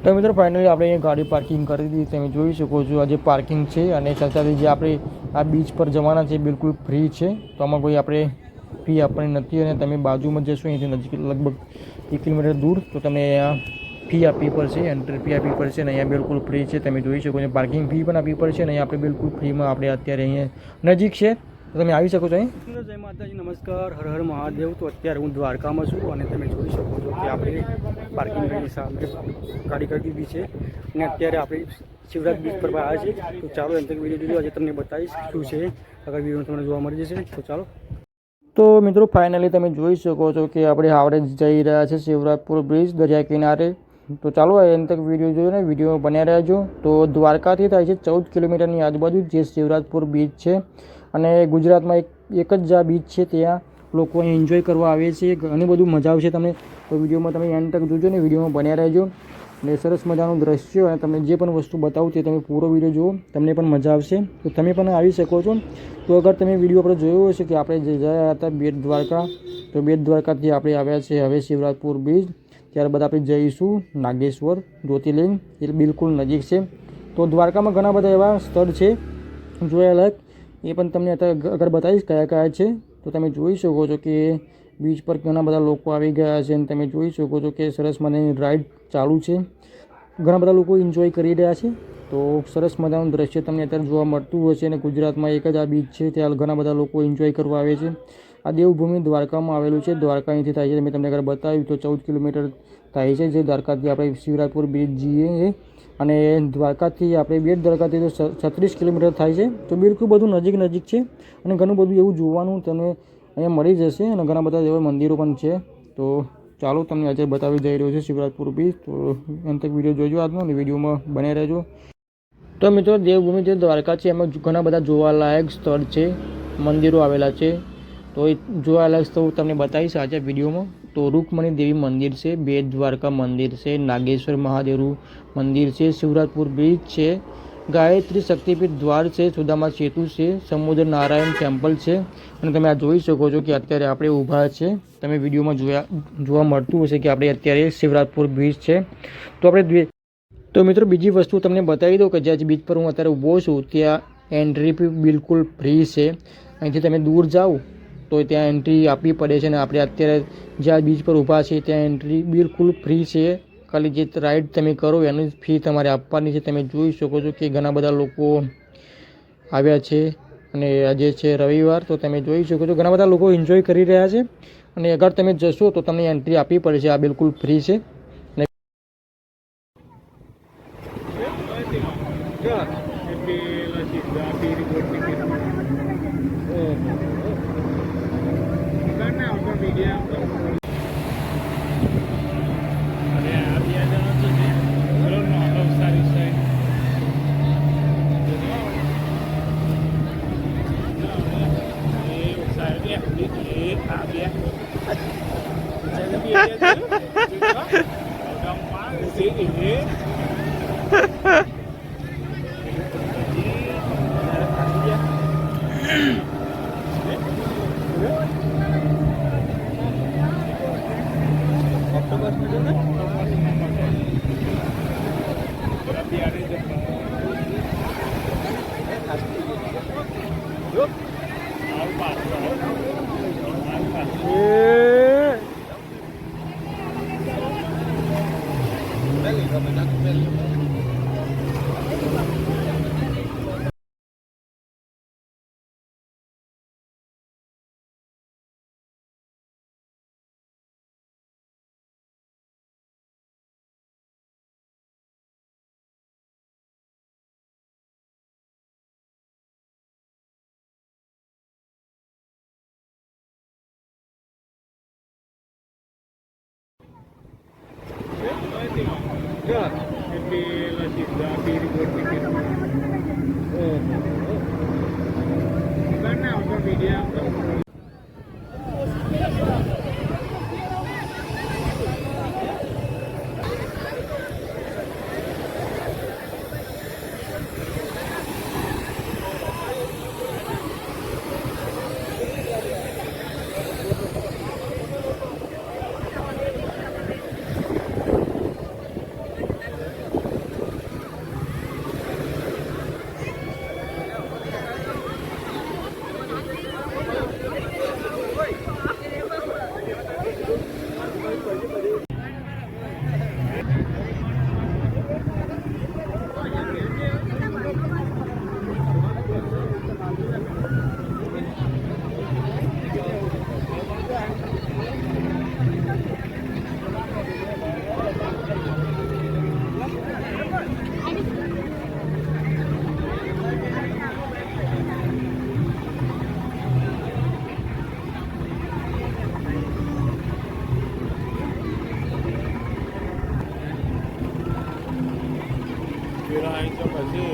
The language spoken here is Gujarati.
तो मित्रों फाइनली આપણે અહીંયા ગાડી પાર્કિંગ કરી દીધી. તમે જોઈ શકો છો આ જે પાર્કિંગ છે અને સાથે જે આપણે આ બીચ પર જવાના છે બિલકુલ ફ્રી છે. તો આમાં કોઈ આપણે ફી આપવાની નથી અને તમે બાજુમાં જશો અહીંથી નજીક લગભગ 1 કિલોમીટર દૂર તો તમે અહીંયા ફી આપવી પડશે, એન્ટ્રી ફી આપવી પડશે અને અહીંયા બિલકુલ ફ્રી છે. તમે જોઈ શકો છો પાર્કિંગ ફી પણ આપવી પડશે અને અહીંયા આપણે બિલકુલ ફ્રીમાં આપણે અત્યારે અહીંયા નજીક છે તો તમે આવી શકો છો. અહીં જય માતાજી, નમસ્કાર, હર હર મહાદેવ. તો અત્યારે હું દ્વારકામાં છું અને તમે જોઈ શકો છો કે આપણે પાર્કિંગની સામે ગાડી કરી દીધી છે અને અત્યારે આપણે શિવરાજ બીચ પર આવ્યા છે. તો ચાલો એમ તક વિડીયો જોજો, આજે તમને બતાવીશ શું છે, અગર વિડીયો તમને જોવા મળી જશે. તો ચાલો. તો મિત્રો ફાઇનલી તમે જોઈ શકો છો કે આપણે હાવડે જઈ રહ્યા છે શિવરાજપુર બ્રિજ દરિયા કિનારે. તો ચાલો એમ તક વિડીયો જોયો ને વિડીયો બન્યા રહેજો. તો દ્વારકાથી થાય છે 14 કિલોમીટરની આજુબાજુ જે શિવરાજપુર બીચ છે અને ગુજરાતમાં એક જ આ બીચ છે, ત્યાં લોકો અહીં એન્જોય કરવા આવે છે. ઘણી બધું મજા આવશે તમને. તો વિડીયોમાં તમે એન્ડ તક જોજો ને વિડીયોમાં બન્યા રહેજો અને સરસ મજાનું દ્રશ્ય અને તમને જે પણ વસ્તુ બતાવું તે તમે પૂરો વિડીયો જુઓ, તમને પણ મજા આવશે. તો તમે પણ આવી શકો છો. તો અગર તમે વિડીયો આપણે જોયો હશે કે આપણે જે ગયા હતા બેટ દ્વારકા, તો બેટ દ્વારકાથી આપણે આવ્યા છે હવે શિવરાજપુર બીચ. ત્યારબાદ આપણે જઈશું નાગેશ્વર જ્યોતિર્લિંગ, એ બિલકુલ નજીક છે. તો દ્વારકામાં ઘણા બધા એવા સ્થળ છે જોવાલાયક, એ પણ તમને અત્યારે અગર બતાવીશ કયા કયા છે. તો તમે જોઈ શકો છો કે બીચ પર ઘણા બધા લોકો આવી ગયા છે અને તમે જોઈ શકો છો કે સરસ મજાની રાઈડ ચાલુ છે. ઘણા બધા લોકો એન્જોય કરી રહ્યા છે. તો સરસ મજાનું દ્રશ્ય તમને અત્યારે જોવા મળતું હશે અને ગુજરાતમાં એક જ આ બીચ છે, ત્યાં ઘણા બધા લોકો એન્જોય કરવા આવે છે. આ દેવભૂમિ દ્વારકામાં આવેલું છે. દ્વારકા અહીંથી થાય છે, મેં તમને અગર બતાવ્યું તો 14 કિલોમીટર થાય છે. જે દ્વારકાથી આપણે શિવરાજપુર બીચ જઈએ અને દ્વારકાથી આપણે બેટ દ્વારકાથી તો 36 કિલોમીટર થાય છે. તો બિલકુલ બધું નજીક છે અને ઘણું બધું એવું જોવાનું તમને અહીંયા મળી જશે અને ઘણા બધા એવા મંદિરો પણ છે. તો ચાલો તમને આજે બતાવી જઈ રહ્યો છે શિવરાજપુર બીચ. તો એમ તક વિડીયો જોજો આજનો અને વિડીયોમાં બને રહેજો. તો મિત્રો દેવભૂમિ જે દ્વારકા છે એમાં ઘણા બધા જોવાલાયક સ્થળ છે, મંદિરો આવેલા છે. તો એ જોવાલાયક સ્થળ તમને બતાવીશ આજે વિડીયોમાં. તો રૂકમણી દેવી મંદિર છે, બેટ દ્વારકા મંદિર છે, નાગેશ્વર મહાદેવનું મંદિર છે, શિવરાજપુર બીચ છે, ગાયત્રી શક્તિપીઠ દ્વાર છે, સુદામા સેતુ છે, સમુદ્ર નારાયણ ટેમ્પલ છે અને તમે આ જોઈ શકો છો કે અત્યારે આપણે ઊભા છે. તમે વિડીયોમાં જોવા મળતું હશે કે આપણે અત્યારે શિવરાજપુર બીચ છે. તો મિત્રો બીજી વસ્તુ તમને બતાવી દઉં કે જ્યાં બીચ પર હું અત્યારે ઊભો છું ત્યાં એન્ટ્રી બિલકુલ ફ્રી છે. અહીંથી તમે દૂર જાઓ તો ત્યાં એન્ટ્રી આપવી પડે છે અને આપણે અત્યારે જ્યાં બીચ પર ઊભા છે ત્યાં એન્ટ્રી બિલકુલ ફ્રી છે. ખાલી જે રાઈડ તમે કરો એની ફી તમારે આપવાની છે. તમે જોઈ શકો છો કે ઘણા બધા લોકો આવ્યા છે અને આજે છે રવિવાર. તો તમે જોઈ શકો છો ઘણા બધા લોકો એન્જોય કરી રહ્યા છે અને અગર તમે જશો તો તમને એન્ટ્રી આપવી પડે છે. આ બિલકુલ ફ્રી છે. પેલા આવી તો પછી